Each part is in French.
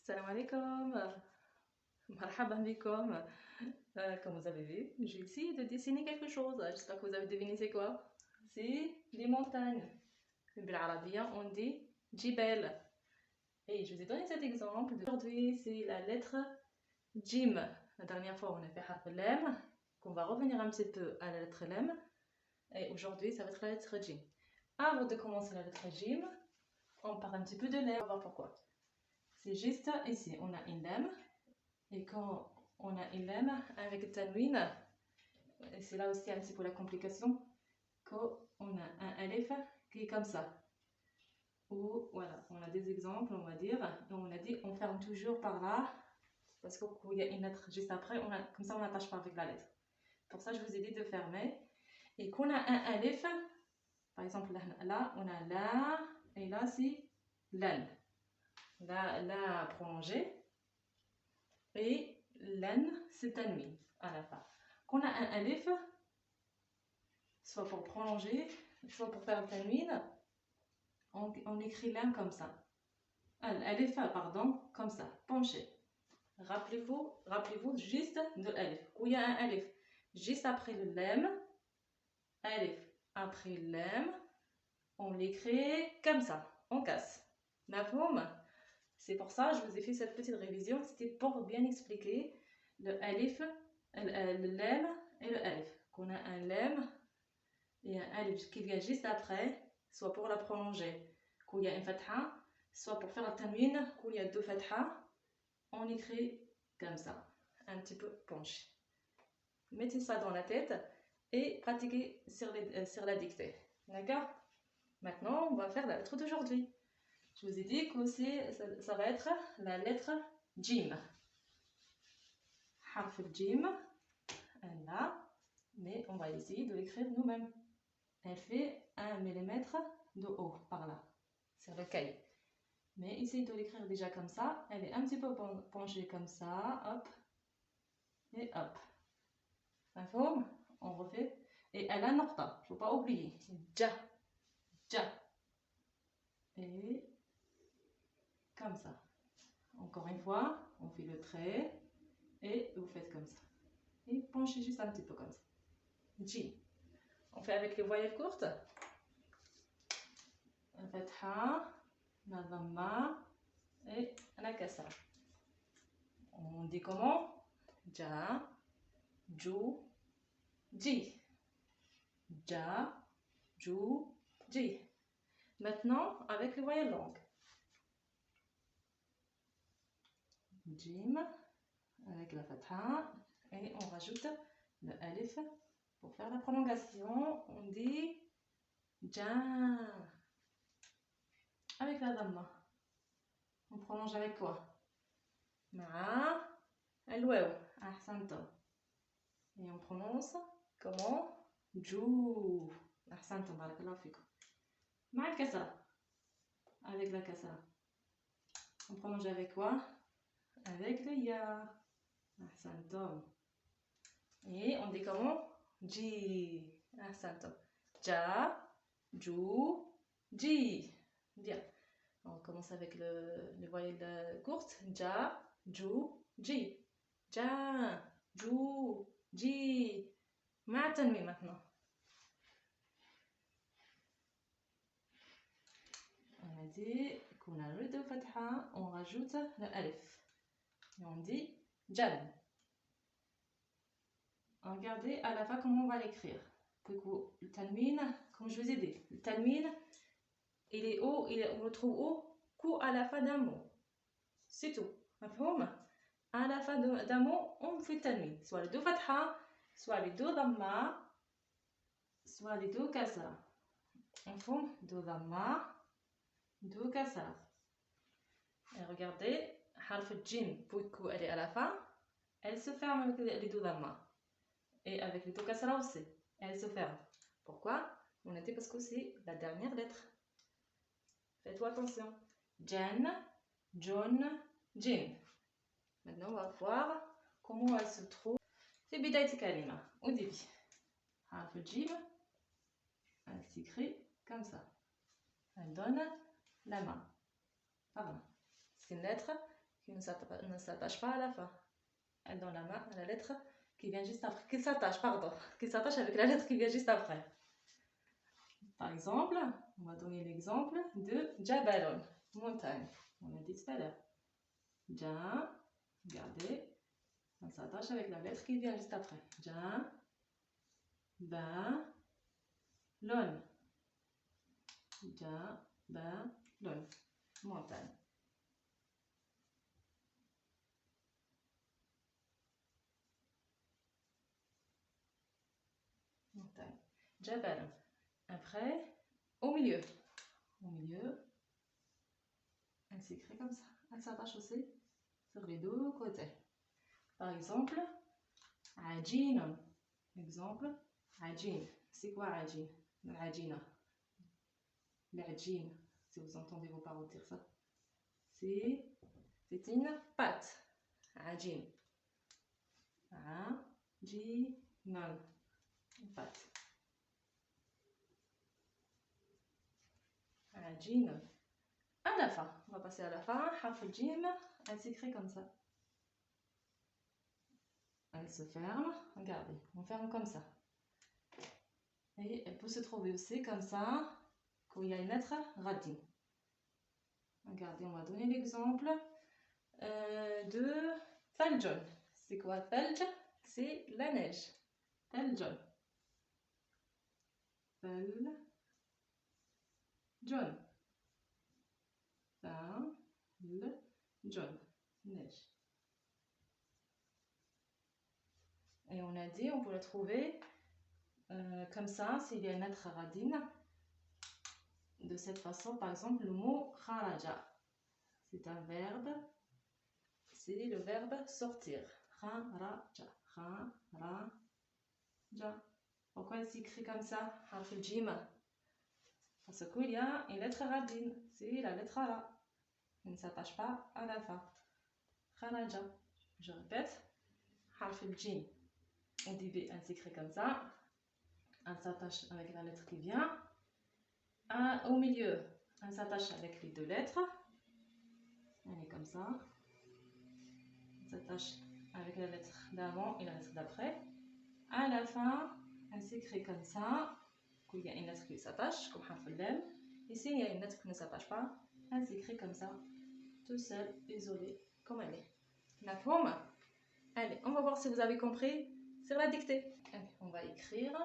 Salam alaikum, marhaban bikom. Comme vous avez vu, j'ai essayé de dessiner quelque chose. J'espère que vous avez deviné c'est quoi. C'est des montagnes. بالعربية on dit جبال. Et je vous ai donné cet exemple. Aujourd'hui, c'est la lettre Jim. La dernière fois, on a fait harf l'em. On va revenir un petit peu à la lettre l'em. Et aujourd'hui, ça va être la lettre Jim. Avant de commencer la lettre Jim, on parle un petit peu de l'em. On va voir pourquoi. C'est juste ici, on a une lame. Et quand on a une lame avec le tanwin, et c'est là aussi un petit peu la complication, quand on a un alif qui est comme ça. Ou voilà, on a des exemples, on va dire, et on a dit on ferme toujours par là, parce qu'il y a une lettre juste après, comme ça on n'attache pas avec la lettre. Pour ça, je vous ai dit de fermer. Et qu'on a un alif, par exemple là, on a la, et là c'est l'an. La prolongée. Et l'an, c'est tanwin à la fin. Qu'on a un alif, soit pour prolonger, soit pour faire le tanwin, on écrit l'an comme ça. Alif, pardon, comme ça, penché. Rappelez-vous juste de alif. Où il y a un alif, juste après le lem, alif après le lem, on l'écrit comme ça, on casse. Mafhoum? C'est pour ça que je vous ai fait cette petite révision, c'était pour bien expliquer le alif, le lem et le alif. Qu'on a un lem et un alif qui vient juste après, soit pour la prolonger, qu'il y a une fatha, soit pour faire le tanwin, qu'il y a deux fatha, on écrit comme ça, un petit peu penché. Mettez ça dans la tête et pratiquez sur la dictée. D'accord? Maintenant, on va faire la lettre d'aujourd'hui. Je vous ai dit que ça va être la lettre Jim. Harf Jim, là, mais on va essayer de l'écrire nous-mêmes. Elle fait 1 mm de haut par là, sur le cahier. Mais essayez de l'écrire déjà comme ça. Elle est un petit peu penchée comme ça, hop, et hop. Info, on refait. Et elle a un nokta, il ne faut pas oublier. Ja, ja. Et comme ça. Encore une fois, on fait le trait et vous faites comme ça. Et penchez juste un petit peu comme ça. J. On fait avec les voyelles courtes. La fatha, la dhamma et la kasra. On dit comment? Ja, ju, ji. Ja, ju, ji. Maintenant, avec les voyelles longues. Jim, avec la fatha, et on rajoute le alif pour faire la prolongation. On dit ja. Avec la dhamma. On prolonge avec quoi? Ma, el-waw, ahsantum. Et on prononce comment? Jou. Ahsantum, barakallahu fikum. Ma el-kasra. Avec la kasra. On prolonge avec quoi? Avec le ya. Ahsantum. Et on dit comment? Ji. Ahsantum. Ja, ju, ji. Bien. On commence avec les voyelles courtes. Ja, ju, ji. Ja, ju, ji. Ma tanwin maintenant. On a dit qu'on a le deux fatha, on rajoute le alif. Et on dit jan. Regardez à la fin comment on va l'écrire. Le tanwin, comme je vous ai dit, le tanwin, il est haut, on le trouve haut qu'à la fin d'un mot. C'est tout. À la fin d'un mot, on fait tanwin. Soit les deux fatha, soit les deux dhamma, soit les deux kasra. On fait deux dhamma, deux kasra. Et regardez, harf jim, puisqu'elle est à la fin, elle se ferme avec les deux dhamma. Et avec les deux kasra aussi, elle se ferme. Pourquoi? On a dit parce que c'est la dernière lettre. Faites attention. Jan, John, Jin. Maintenant, on va voir comment elle se trouve. C'est bidayt kalima, au début. Harf jim, elle s'écrit comme ça. Elle donne la main. Pardon. C'est une lettre qui ne s'attache pas à la fin. Elle donne la main à la lettre qui vient juste après, qui s'attache, pardon, qui s'attache avec la lettre qui vient juste après. Par exemple, on va donner l'exemple de Jabalon, montagne. On a dit tout à l'heure. Ja, regardez, on s'attache avec la lettre qui vient juste après. Ja, ba, lon. Ja, ba, lon, montagne. Montagne. Jabal. Après, au milieu. Au milieu, elle s'écrit comme ça. Elle s'attache aussi sur les deux côtés. Par exemple, ajin. Exemple, ajin. C'est quoi ajin? L'ajina. L'ajin. Si vous entendez vos parents dire ça. C'est une pâte. Ajin. Ajinan. Une pâte. Ajin. À la fin, on va passer à la fin. Harf al-jim, elle s'écrit comme ça. Elle se ferme. Regardez, on ferme comme ça. Et elle peut se trouver aussi comme ça quand il y a une lettre radine. Regardez, on va donner l'exemple de Thaljon. C'est quoi Thalj? C'est la neige. Thaljon. Thaljon. Thaljon. Neige. Et on a dit, on peut la trouver comme ça, s'il y a une lettre radine. De cette façon, par exemple, le mot kharaja. C'est un verbe. C'est le verbe sortir. Kharaja. Kharaja. Pourquoi il s'écrit comme ça? Harf al-jim. Parce qu'il y a une lettre radine. C'est la lettre ra. Elle ne s'attache pas à la fin. Kharaja. Je répète. Harf al-jim. Au début, elle s'écrit comme ça. Elle s'attache avec la lettre qui vient. Au milieu, elle s'attache avec les deux lettres. Elle est comme ça. Elle s'attache avec la lettre d'avant et la lettre d'après. À la fin, elle s'écrit comme ça. Il y a une lettre qui s'attache, comme harf al-lam. Ici, il y a une lettre qui ne s'attache pas. Elle s'écrit comme ça, tout seul, isolée, comme elle est. D'accord? Allez, on va voir si vous avez compris sur la dictée. Allez, on va écrire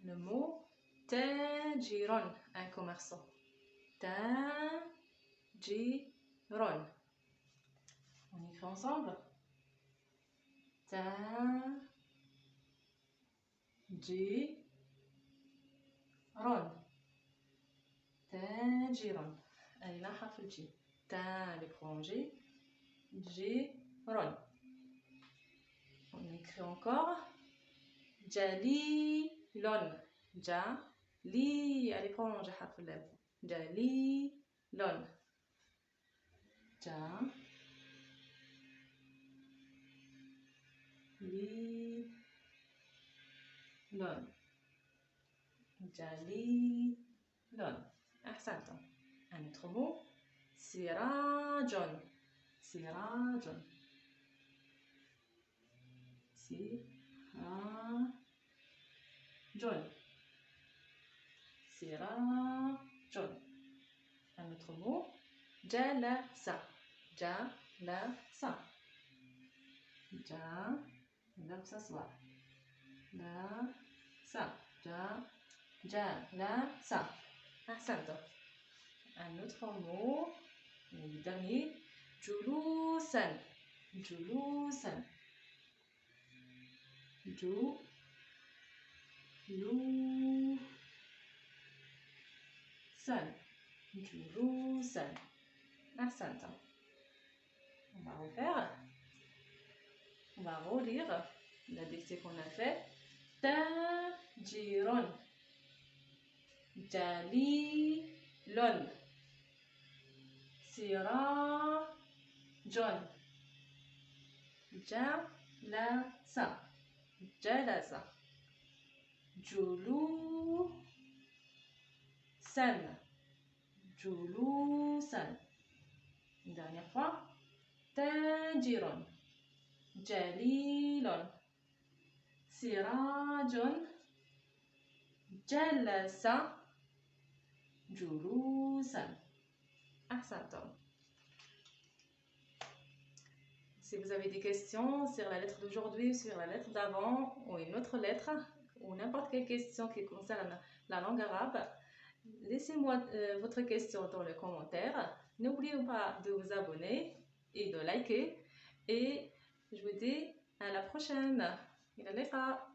le mot tajiron, un commerçant. Tajiron. On écrit ensemble. Tajiron. Tajiron. Allez, là, harf al-jim. Ta, les prolongés. Jiron. On écrit encore. Jalilon. Li, allez, prolongez harf al-lam. Jalilon. Jalilon. Jalilon. Ahsantum. Un autre mot. Sirajon. Sirajon. Sirajon. Sirajon. Un autre mot. Jalasa. Jalasa. Là, ça soit. La, sa. Jalasa. Ahsantum. Un autre mot. Le dernier. Julusan. Julusan. Julusan. Ahsantum. On va refaire. On va relire la dictée qu'on a fait. Tajiron. Jalilon. Sirajon. Jalasa. Jalasa. Julusan. Julusan. Une dernière fois. تاجر جليل سراج جلس جلوسا. أحسنتم. Si vous avez des questions sur la lettre d'aujourd'hui, sur la lettre d'avant ou une autre lettre, ou n'importe quelle question qui concerne la langue arabe, laissez-moi votre question dans le commentaire. N'oubliez pas de vous abonner et de liker. Et je vous dis à la prochaine. إلى اللقاء.